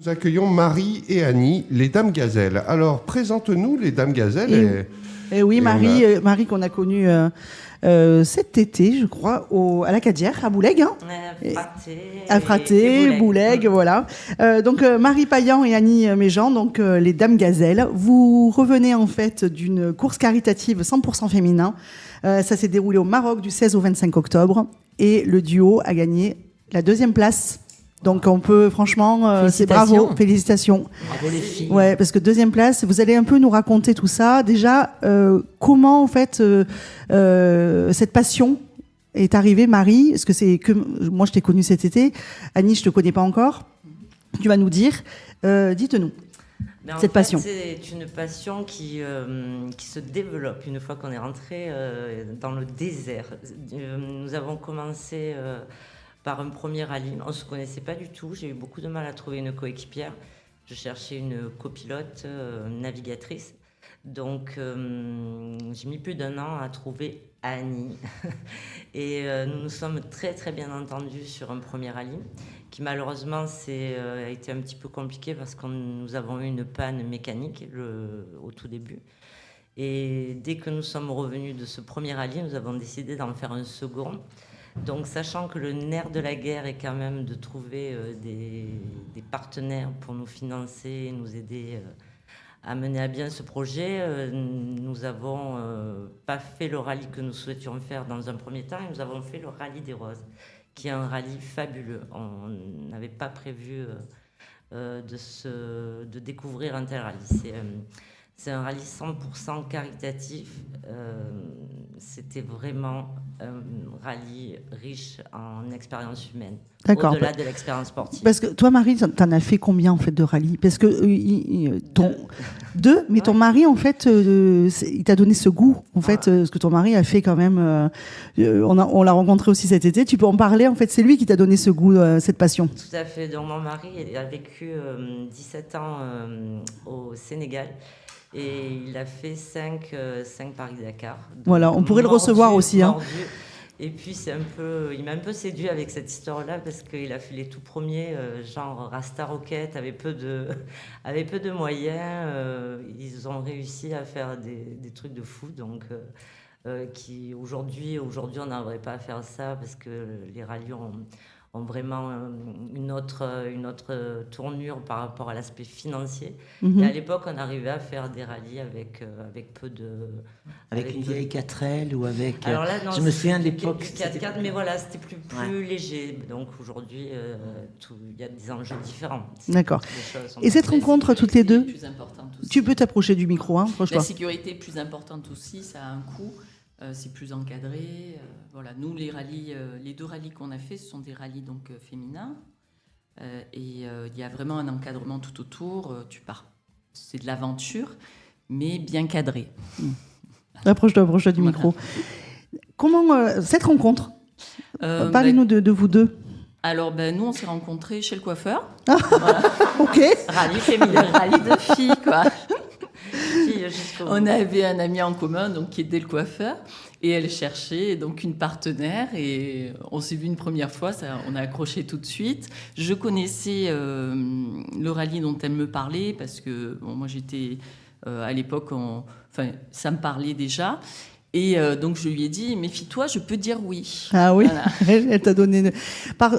Nous accueillons Marie et Annie, les Dames Gazelles. Alors, présente-nous les Dames Gazelles. Et oui, Marie qu'on a connue cet été, je crois, à la Cadière, à Boulegues. Hein. À Fraté, Boulegues, voilà. Donc, Marie Payan et Annie Méjean, donc les Dames Gazelles. Vous revenez en fait d'une course caritative 100% féminin. Ça s'est déroulé au Maroc du 16 au 25 octobre. Et le duo a gagné la 2e place. Donc on peut franchement, c'est bravo, félicitations. Bravo les filles. Ouais, parce que 2e place, vous allez un peu nous raconter tout ça. Déjà, comment en fait cette passion est arrivée, Marie? Parce que c'est que moi je t'ai connue cet été, Annie je te connais pas encore. Tu vas nous dire, dites-nous. Cette passion. C'est une passion qui se développe une fois qu'on est rentré dans le désert. Nous avons commencé par un premier rallye. On ne se connaissait pas du tout. J'ai eu beaucoup de mal à trouver une coéquipière. Je cherchais une copilote, navigatrice. Donc, j'ai mis plus d'1 an à trouver Annie. Et nous nous sommes très, très bien entendus sur un premier rallye qui, malheureusement, a été un petit peu compliqué parce que nous avons eu une panne mécanique au tout début. Et dès que nous sommes revenus de ce premier rallye, nous avons décidé d'en faire un second. Donc, sachant que le nerf de la guerre est quand même de trouver des partenaires pour nous financer, nous aider à mener à bien ce projet, nous n'avons pas fait le rallye que nous souhaitions faire dans un premier temps, et nous avons fait le rallye des Roses, qui est un rallye fabuleux. On n'avait pas prévu de découvrir un tel rallye. C'est un rallye 100% caritatif. C'était vraiment un rallye riche en expérience humaine. D'accord. Au-delà de l'expérience sportive. Parce que toi, Marie, t'en as fait combien en fait de rallyes? Parce que deux, mais ton mari en fait, il t'a donné ce goût en fait, ce que ton mari a fait quand même. On l'a rencontré aussi cet été. Tu peux en parler en fait. C'est lui qui t'a donné ce goût, cette passion. Tout à fait. Donc mon mari a vécu 17 ans au Sénégal. Et il a fait 5 Paris-Dakar. Voilà, on pourrait le recevoir aussi. Hein. Et puis il m'a un peu séduit avec cette histoire-là parce qu'il a fait les tout premiers, genre Rasta Rocket, avec peu de moyens. Ils ont réussi à faire des trucs de fou. Donc, aujourd'hui, on n'arriverait pas à faire ça parce que les rallyes ont vraiment une autre tournure par rapport à l'aspect financier. Et à l'époque, on arrivait à faire des rallyes avec peu de... Avec une vieille 4L ou avec... Alors là, non, je me souviens de l'époque... 4x4, mais voilà, c'était plus léger. Donc aujourd'hui, il y a des enjeux différents. D'accord. Et cette rencontre, toutes les deux, tu peux t'approcher du micro, hein, franchement. La sécurité est plus importante aussi, ça a un coût. C'est plus encadré. Voilà. Nous, les 2 rallyes qu'on a fait, ce sont des rallyes donc féminins. Et il y a vraiment un encadrement tout autour. Tu pars. C'est de l'aventure, mais bien cadré. Approche-toi du micro. Comment cette rencontre parlez-nous de vous deux. Alors, nous, on s'est rencontrés chez le coiffeur. Voilà. Ok. Rallye féminin, rallye de filles, quoi. On avait un ami en commun donc, qui était le coiffeur et elle cherchait donc une partenaire et on s'est vu une première fois, on a accroché tout de suite. Je connaissais le rallye dont elle me parlait parce que moi j'étais à l'époque, ça me parlait déjà. Et donc je lui ai dit, méfie-toi, je peux dire oui. Ah oui, voilà. Elle t'a donné...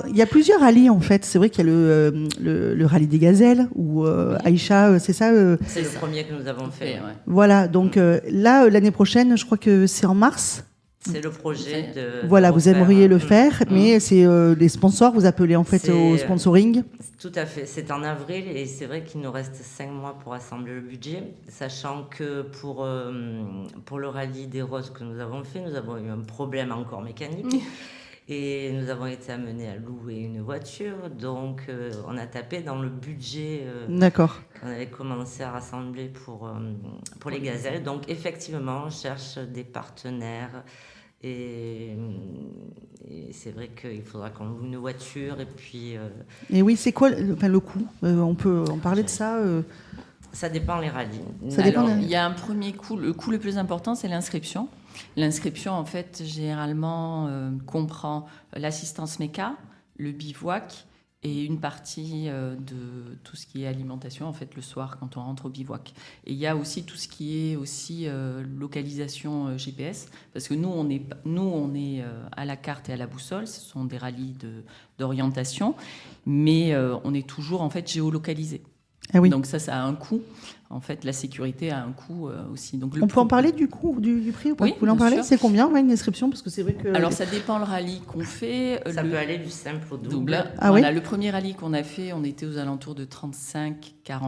Il y a plusieurs rallyes en fait. C'est vrai qu'il y a le rallye des Gazelles, où Aïcha, c'est ça C'est le premier que nous avons fait. Ouais. Voilà, donc là, l'année prochaine, je crois que c'est en mars. C'est le projet de... Voilà, vous aimeriez le faire, mais c'est les sponsors, vous appelez en fait au sponsoring. Tout à fait, c'est en avril et c'est vrai qu'il nous reste 5 mois pour assembler le budget, sachant que pour le rallye des Roses que nous avons fait, nous avons eu un problème encore mécanique et nous avons été amenés à louer une voiture, donc on a tapé dans le budget qu'on avait commencé à rassembler pour les Gazelles. Donc effectivement, on cherche des partenaires. Et c'est vrai qu'il faudra qu'on loue une voiture et puis... Et oui, c'est quoi le coût on peut en parler de ça Ça dépend les rallyes. Il y a un premier coût. Le coût le plus important, c'est l'inscription. L'inscription, en fait, généralement, comprend l'assistance méca, le bivouac et une partie de tout ce qui est alimentation, en fait, le soir, quand on rentre au bivouac. Et il y a aussi tout ce qui est aussi localisation GPS, parce que nous, on est à la carte et à la boussole, ce sont des rallyes d'orientation, mais on est toujours, en fait, géolocalisé. Ah oui. Donc ça a un coût. En fait, la sécurité a un coût aussi. Donc, on peut en parler du coût, du prix ou pas? Oui, vous voulez en parler? C'est combien une inscription? Parce que c'est vrai que... Alors, ça dépend le rallye qu'on fait. Ça peut aller du simple au double. Ah voilà, oui. le premier rallye qu'on a fait, on était aux alentours de 35-40.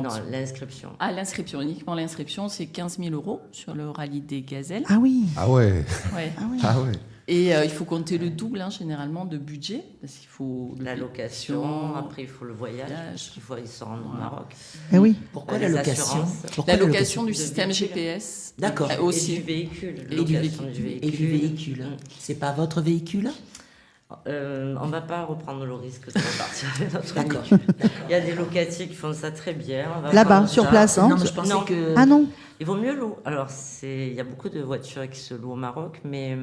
Non, l'inscription. Ah, l'inscription, uniquement l'inscription, c'est 15 000 € sur le rallye des gazelles. Ah oui. Ah ouais. Ouais. Ah oui. Ah ouais. Et il faut compter le double, généralement, de budget. Parce qu'il faut La location, après il faut le voyage, parce qu'il faut se rendre au Maroc. Eh oui. Pourquoi Les la location? assurances. Pourquoi La location du de système véhicule. GPS. D'accord. Aussi. Et du véhicule. Et Location du véhicule. du véhicule. Et du véhicule. Mm. C'est pas votre véhicule? On ne va pas reprendre le risque de repartir avec notre D'accord. véhicule. Il y a des locatifs qui font ça très bien. On va Là-bas, prendre sur ça. place, hein? Non, mais je pensais Non. que... Ah non. Il vaut mieux louer. Alors, il y a beaucoup de voitures qui se louent au Maroc, mais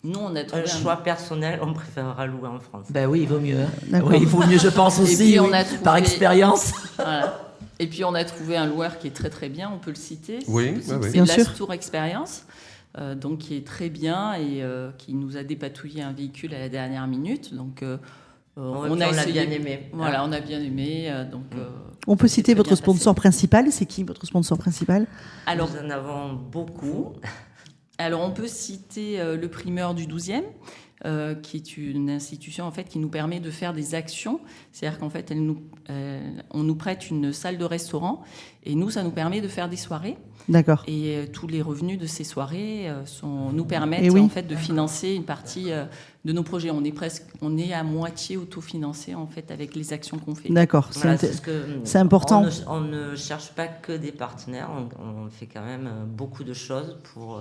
Nous, on a trouvé un choix personnel, on préférera louer en France. Ben oui, il vaut mieux. D'accord. Oui, il vaut mieux, je pense aussi, puis, on oui, a trouvé- par expérience. Voilà. Et puis, on a trouvé un loueur qui est très, très bien. On peut le citer. Oui, C'est oui, oui. c'est Bien sûr. Last Tour Experience. Donc, qui est très bien et qui nous a dépatouillé un véhicule à la dernière minute. Donc, on a essayé. bien aimé. Voilà, on a bien aimé. On peut citer très votre bien sponsor principal. C'est qui votre sponsor principal? Alors, Nous en avons beaucoup. on peut citer le primeur du 12e, qui est une institution en fait, qui nous permet de faire des actions. C'est-à-dire qu'en fait, on nous prête une salle de restaurant et nous, ça nous permet de faire des soirées. D'accord. Et tous les revenus de ces soirées nous permettent Et oui. en fait, de financer une partie de nos projets. On est à moitié autofinancé en fait, avec les actions qu'on fait. D'accord. Voilà, c'est important. On ne cherche pas que des partenaires, on fait quand même beaucoup de choses pour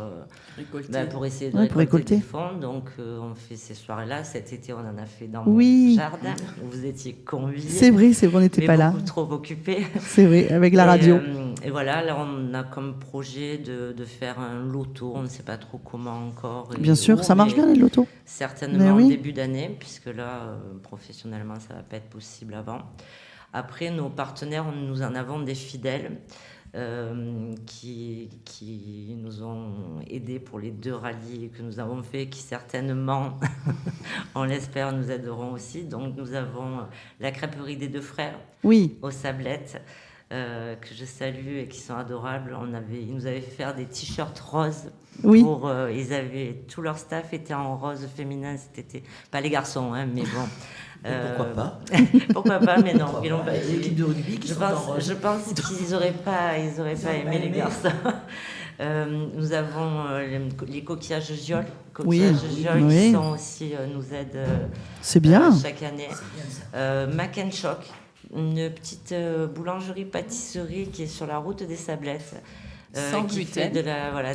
essayer de récolter des fonds. Donc on fait ces soirées-là. Cet été, on en a fait dans Oui. mon jardin. Vous étiez conviés. C'est vrai, on n'était pas là. Beaucoup trop occupés. C'est vrai, avec la radio. Et voilà, là on a comme projet de faire un loto. On ne sait pas trop comment encore. Bien sûr, ça marche bien les lotos. Certainement oui. en début d'année, puisque là, professionnellement, ça ne va pas être possible avant. Après, nos partenaires, nous en avons des fidèles qui nous ont aidés pour les 2 rallyes que nous avons fait, qui certainement, on l'espère, nous aideront aussi. Donc, nous avons la crêperie des 2 frères Oui. aux Sablettes, que je salue et qui sont adorables. Ils nous avaient fait faire des t-shirts roses. Oui. Tout leur staff était en rose féminin cet été. Pas les garçons, hein, mais bon. Pourquoi pas? Pourquoi pas, mais non. Ils l'ont pas. Les équipes de rugby qui sont en rose. Je pense qu'ils n'auraient pas aimé les garçons. Nous avons les coquillages Giol, Oui. qui sont aussi, nous aident C'est bien. chaque année. Mac and Choc, une petite boulangerie-pâtisserie qui est sur la route des Sablettes. Sans qui gluten. fait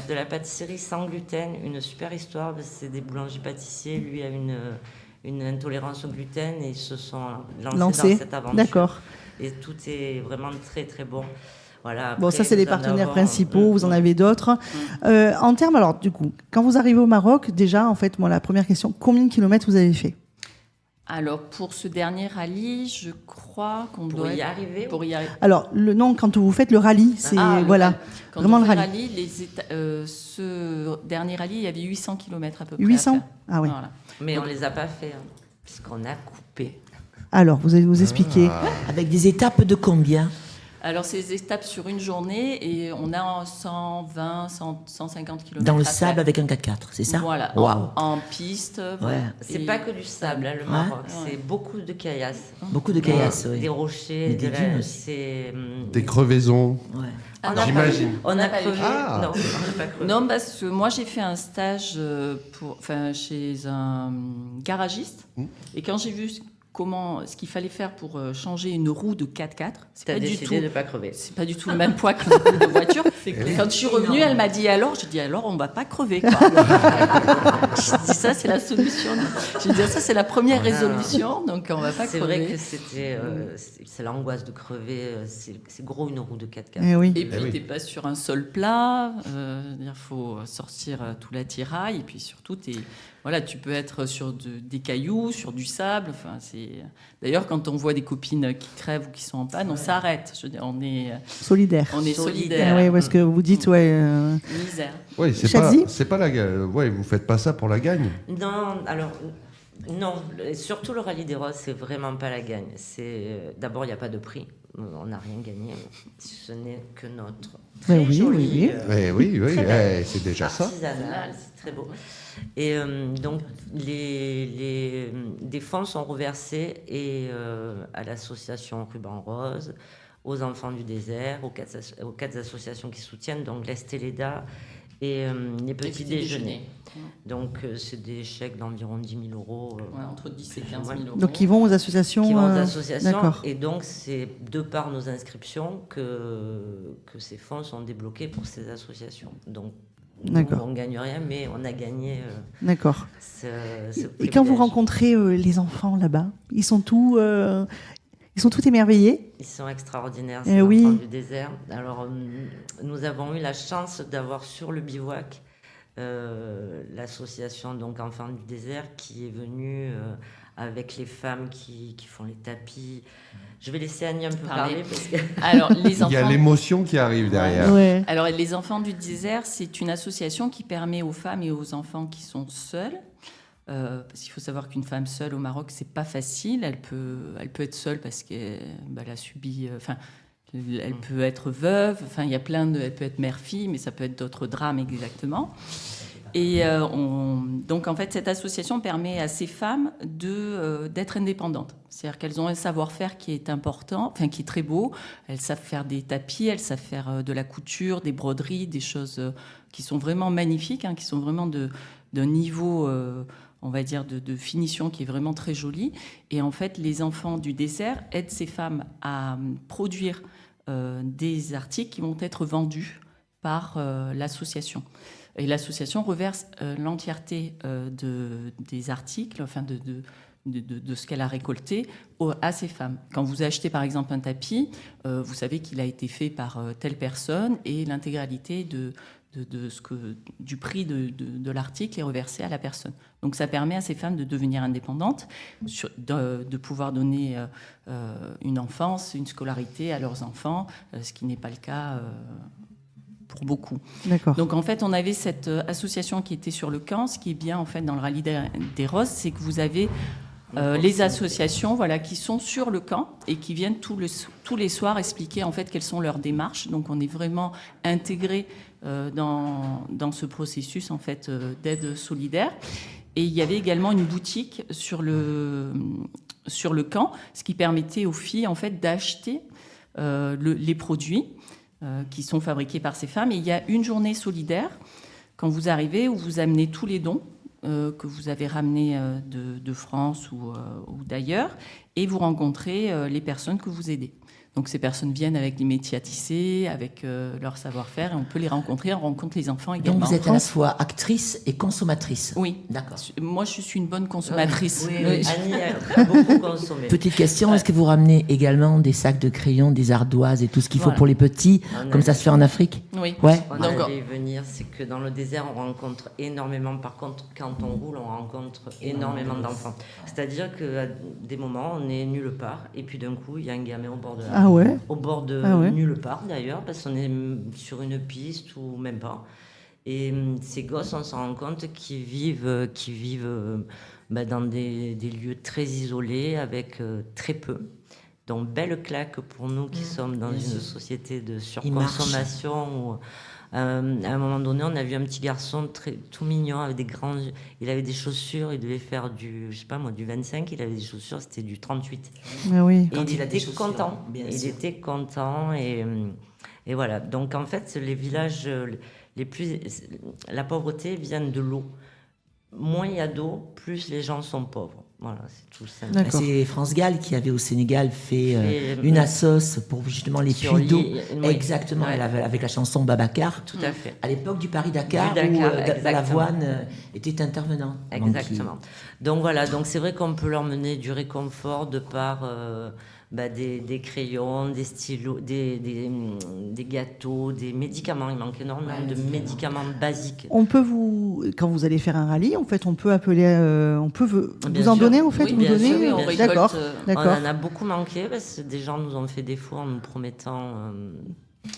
de la pâtisserie sans gluten, une super histoire. C'est des boulangers-pâtissiers. Lui a une intolérance au gluten et ils se sont lancés dans cette aventure. D'accord. Et tout est vraiment très très bon. Voilà, Bon, après, ça, c'est les nous en partenaires avons- principaux. Vous en avez d'autres. En termes, alors, du coup, quand vous arrivez au Maroc, déjà, en fait, moi, la première question, combien de kilomètres vous avez fait? Alors, pour ce dernier rallye, je crois qu'on Pour doit y arriver. Pour y arriver. Alors, quand vous faites le rallye, c'est, voilà, Quand vraiment on le fait rallye. ce dernier rallye, il y avait 800 km à peu près. 800? à faire. Ah oui. Voilà. Mais on ne les a pas fait, puisqu'on a coupé. Alors, vous allez nous expliquer. Avec des étapes de combien? Alors, c'est des étapes sur une journée et on a 120, 150 km. Dans le sable avec un 4x4, c'est ça? Voilà, Waouh. en piste. Voilà. C'est Et- pas que du sable, le Maroc. C'est beaucoup de caillasses. Beaucoup de caillasses, oui. Des rochers, Mais des dunes aussi. c'est... Des crevaisons. Ouais. Ah, On a J'imagine. pas- On a pas crevé. eu. Ah. Non, on n'a pas crevé. Non, parce que moi, j'ai fait un stage chez un garagiste. Et quand j'ai vu ce qu'il fallait faire pour changer une roue de 4x4, c'est T'as pas du décidé tout... de ne pas crever. C'est pas du tout le même poids qu'une roue de voiture. Quand je suis revenue, elle m'a dit alors, je dis alors on va pas crever quoi. Je dis ça c'est la solution. Je dis ça c'est la première résolution, donc on va pas C'est crever. vrai que c'est l'angoisse de crever. C'est gros une roue de 4x4. Eh oui. Et puis oui. t'es pas sur un sol plat, il faut sortir tout l'attirail et puis surtout voilà, tu peux être sur des cailloux, sur du sable. Enfin, d'ailleurs, quand on voit des copines qui crèvent ou qui sont en panne, on s'arrête. Je veux dire, on est solidaire. On est solidaire. Oui, parce que vous dites, misère. Oui, c'est pas la gagne. Ouais, vous faites pas ça pour la gagne. Non, alors non. Surtout le Rallye des Roses, c'est vraiment pas la gagne. D'abord, il n'y a pas de prix. On n'a rien gagné. Ce n'est que notre très joli. Oui, c'est déjà ça. Artisanal, c'est très beau. Et donc, des fonds sont reversés à l'association Ruban Rose, aux Enfants du Désert, aux quatre associations qui soutiennent, donc l'Esteleda et les petits déjeuners. Donc, c'est des chèques d'environ 10 000 euros. Entre 10 et 15 000 euros. Donc, ils vont aux associations. D'accord. Et donc, c'est de par nos inscriptions que ces fonds sont débloqués pour ces associations. Donc, nous, on ne gagne rien, mais on a gagné. D'accord. Et quand vous rencontrez les enfants là-bas, ils sont tous émerveillés. Ils sont extraordinaires, ces enfants du désert. Alors, nous avons eu la chance d'avoir sur le bivouac l'association donc Enfants du désert qui est venue avec les femmes qui font les tapis. Je vais laisser Annie un peu parler parce que... Alors, les enfants... Il y a l'émotion qui arrive derrière. Ouais. Alors, les Enfants du désert, c'est une association qui permet aux femmes et aux enfants qui sont seuls. Parce qu'il faut savoir qu'une femme seule au Maroc, c'est pas facile. Elle peut être seule parce qu'elle a subi. Elle peut être veuve. Enfin, il y a elle peut être mère-fille, mais ça peut être d'autres drames exactement. Et donc, en fait, cette association permet à ces femmes d'être indépendantes. C'est-à-dire qu'elles ont un savoir-faire qui est important, enfin qui est très beau. Elles savent faire des tapis, elles savent faire de la couture, des broderies, des choses qui sont vraiment magnifiques, qui sont vraiment d'un niveau, on va dire, de finition qui est vraiment très joli. Et en fait, les Enfants du désert aident ces femmes à produire des articles qui vont être vendus par l'association. Et l'association reverse l'entièreté des articles, enfin de ce qu'elle a récolté à ces femmes. Quand vous achetez par exemple un tapis, vous savez qu'il a été fait par telle personne et l'intégralité du prix de l'article est reversé à la personne. Donc ça permet à ces femmes de devenir indépendantes, de pouvoir donner une enfance, une scolarité à leurs enfants, ce qui n'est pas le cas pour beaucoup. D'accord. Donc en fait, on avait cette association qui était sur le camp. Ce qui est bien en fait dans le Rallye des Roses, c'est que vous avez les associations qui sont sur le camp et qui viennent tous les soirs expliquer en fait quelles sont leurs démarches. Donc on est vraiment intégré dans ce processus en fait d'aide solidaire. Et il y avait également une boutique sur le camp, ce qui permettait aux filles en fait d'acheter les produits qui sont fabriqués par ces femmes. Et il y a une journée solidaire quand vous arrivez où vous amenez tous les dons que vous avez ramenés de France ou d'ailleurs, et vous rencontrez les personnes que vous aidez. Donc ces personnes viennent avec les métiers à tisser, avec leur savoir-faire, et on peut les rencontrer. On rencontre les enfants également. Donc vous êtes à la fois actrice et consommatrice. Oui. D'accord. Moi, je suis une bonne consommatrice. Oui. Annie a beaucoup consommé. Petite question, est-ce que vous ramenez également des sacs de crayons, des ardoises et tout ce qu'il faut pour les petits, comme ça se fait en Afrique? Oui. Ouais. On allait venir, c'est que dans le désert, on rencontre énormément. Par contre, quand on roule, on rencontre énormément d'enfants. C'est-à-dire qu'à des moments, on est nulle part, et puis d'un coup, il y a un gamin au bord de la au bord de nulle part d'ailleurs, parce qu'on est sur une piste ou même pas. Et ces gosses, on s'en rend compte qu'ils vivent dans des lieux très isolés, avec très peu. Donc, belle claque pour nous qui sommes dans une société de surconsommation. À un moment donné, on a vu un petit garçon tout mignon avec des grands... Il avait des chaussures, il devait faire du 25, il avait des chaussures, c'était du 38. Ah oui. Et il était content. Il était content et voilà. Donc en fait, les villages la pauvreté vient de l'eau. Moins il y a d'eau, plus les gens sont pauvres. Voilà, c'est tout simple. C'est France Gall qui avait au Sénégal fait une assoce pour justement les puits d'eau. Exactement, avec la chanson Babacar. Tout à fait. À l'époque du Paris-Dakar, où Balavoine était intervenant. Exactement. Donc voilà, donc c'est vrai qu'on peut leur mener du réconfort de par des crayons, des stylos, des gâteaux, des médicaments. Il manque énormément de médicaments basiques. Quand vous allez faire un rallye, en fait, on peut appeler, vous en donner en fait, oui, vous bien donner. sûr, oui, on récolte, D'accord. On en a beaucoup manqué parce que des gens nous ont fait défaut en nous promettant.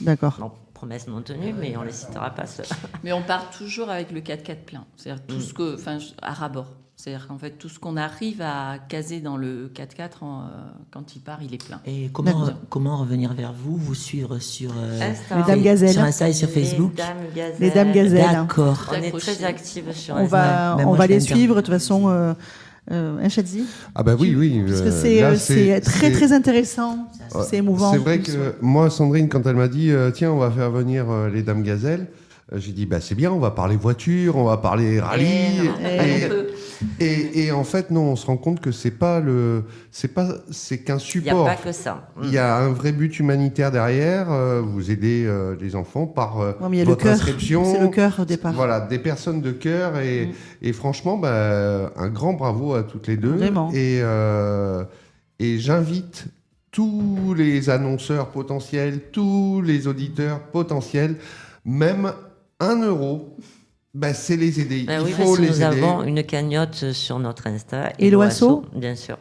D'accord. Non, promesses non tenues, mais on les citera pas. Mais on part toujours avec le 4x4 plein. C'est-à-dire tout ce que, à ras-bord. C'est-à-dire qu'en fait, tout ce qu'on arrive à caser dans le 4x4, quand il part, il est plein. Et comment revenir vers vous, vous suivre sur les Dames Gazelles, sur Insta et sur Facebook. Les Dames Gazelles. D'accord. On est très actifs sur Insta. On va les suivre de toute façon. Chadzi. Ah bah oui. Parce que c'est très très intéressant. C'est émouvant. C'est vrai que moi, Sandrine, quand elle m'a dit tiens, on va faire venir les Dames Gazelles, j'ai dit c'est bien, on va parler voiture, on va parler rallye. Et en fait, non, on se rend compte que c'est qu'un support. Il n'y a pas que ça. Il y a un vrai but humanitaire derrière. Vous aidez les enfants par votre inscription. C'est le cœur au départ. Voilà, des personnes de cœur. Et franchement, un grand bravo à toutes les deux. Vraiment. Et j'invite tous les annonceurs potentiels, tous les auditeurs potentiels, même 1 euro. C'est les aider. Il faut les aider. Nous avons une cagnotte sur notre Insta. Et l'OASSO, bien sûr.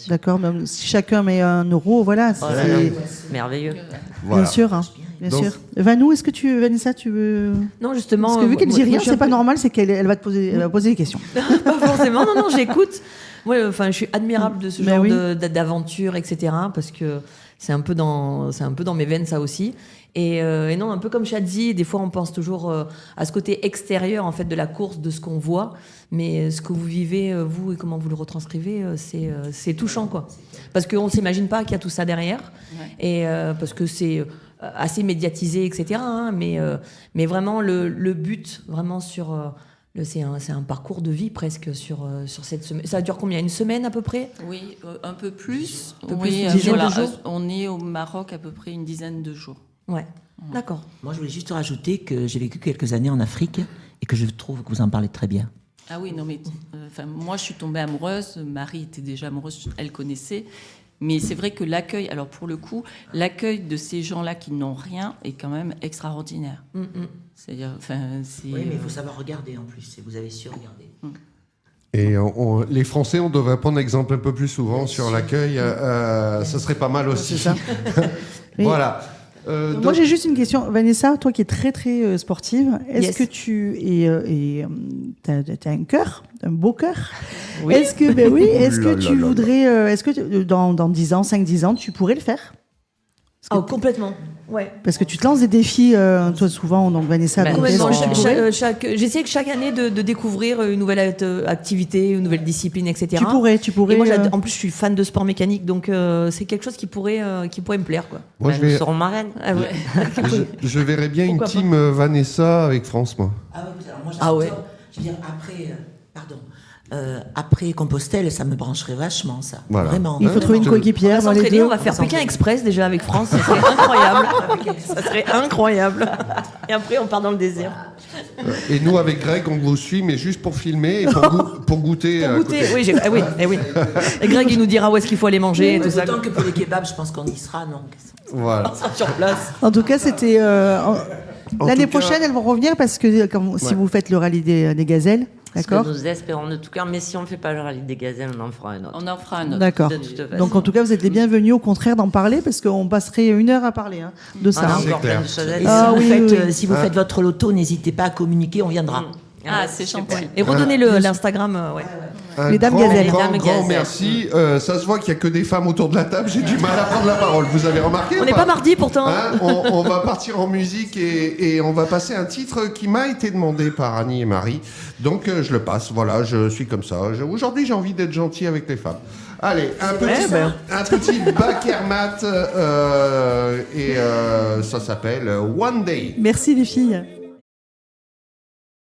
D'accord, même si chacun met 1 euro, voilà. C'est merveilleux. Voilà. Bien sûr. Bien sûr. Vanou, Vanessa, tu veux... Non, justement... Parce que vu qu'elle dit rien, c'est pas normal, c'est qu'elle va te poser des questions. Pas forcément, non, j'écoute. Ouais, je suis admirable de ce genre d'aventure, etc. Parce que c'est un peu dans mes veines, ça aussi. Et non, un peu comme Chadzi, des fois on pense toujours à ce côté extérieur en fait de la course, de ce qu'on voit, mais ce que vous vivez vous et comment vous le retranscrivez, c'est touchant quoi. Parce qu'on s'imagine pas qu'il y a tout ça derrière, et parce que c'est assez médiatisé, etc. Mais vraiment le but, vraiment sur c'est un parcours de vie presque sur cette semaine. Ça dure combien? Une semaine à peu près? Oui, un peu plus. On est au Maroc à peu près une dizaine de jours. Ouais, d'accord. Moi, je voulais juste rajouter que j'ai vécu quelques années en Afrique et que je trouve que vous en parlez très bien. Ah oui, non, mais moi, je suis tombée amoureuse. Marie était déjà amoureuse, elle connaissait. Mais c'est vrai que l'accueil, alors pour le coup, l'accueil de ces gens-là qui n'ont rien est quand même extraordinaire. C'est-à-dire, oui, mais il faut savoir regarder en plus. Et vous avez su regarder. Et les Français, on devrait prendre exemple un peu plus souvent sur l'accueil. Ça serait pas mal aussi. C'est ça. Voilà. Moi, j'ai juste une question. Vanessa, toi qui es très, très sportive, est-ce que tu as un cœur, un beau cœur? Oui. Est-ce que tu voudrais, est-ce que dans 10 ans, 5-10 ans, tu pourrais le faire? Complètement. Ouais. Parce que tu te lances des défis, toi souvent, donc Vanessa. J'essaie chaque année de découvrir une nouvelle activité, une nouvelle discipline, etc. Tu pourrais. Et moi, en plus, je suis fan de sport mécanique, donc c'est quelque chose qui pourrait me plaire, quoi. Moi, nous serons marraines. Ah ouais. je verrais bien une team Vanessa avec France, moi. Ah ouais. Je veux dire après Compostelle, ça me brancherait vachement, ça. Voilà. Vraiment. Il faut trouver une coéquipière. On va faire Pékin Express déjà avec France. Ça serait incroyable. Ça serait incroyable. Et après, on part dans le désert. Et nous, avec Greg, on vous suit, mais juste pour filmer et pour goûter. Pour goûter, oui. Et Greg, il nous dira où est-ce qu'il faut aller manger. Et tout ça. Autant que pour les kebabs, je pense qu'on y sera, non? Voilà. On sera sur place. En tout cas, c'était... L'année prochaine, elles vont revenir parce que si vous faites le rallye des gazelles, d'accord. Ce que nous espérons de tout cœur, mais si on ne fait pas le rallye des gazelles, on en fera un autre. D'accord. Donc en tout cas, vous êtes les bienvenus au contraire d'en parler parce qu'on passerait 1 heure à parler de ça. Si vous faites votre loto, n'hésitez pas à communiquer, on viendra. C'est gentil. Et redonnez l'Instagram. Les Dames Gazelles. Grand merci. Ça se voit qu'il n'y a que des femmes autour de la table. J'ai du mal à prendre la parole. Vous avez remarqué? On n'est pas mardi pourtant. On va partir en musique et on va passer un titre qui m'a été demandé par Annie et Marie. Donc je le passe. Voilà, je suis comme ça. Aujourd'hui, j'ai envie d'être gentil avec les femmes. Allez, un petit Bakermat et ça s'appelle One Day. Merci les filles.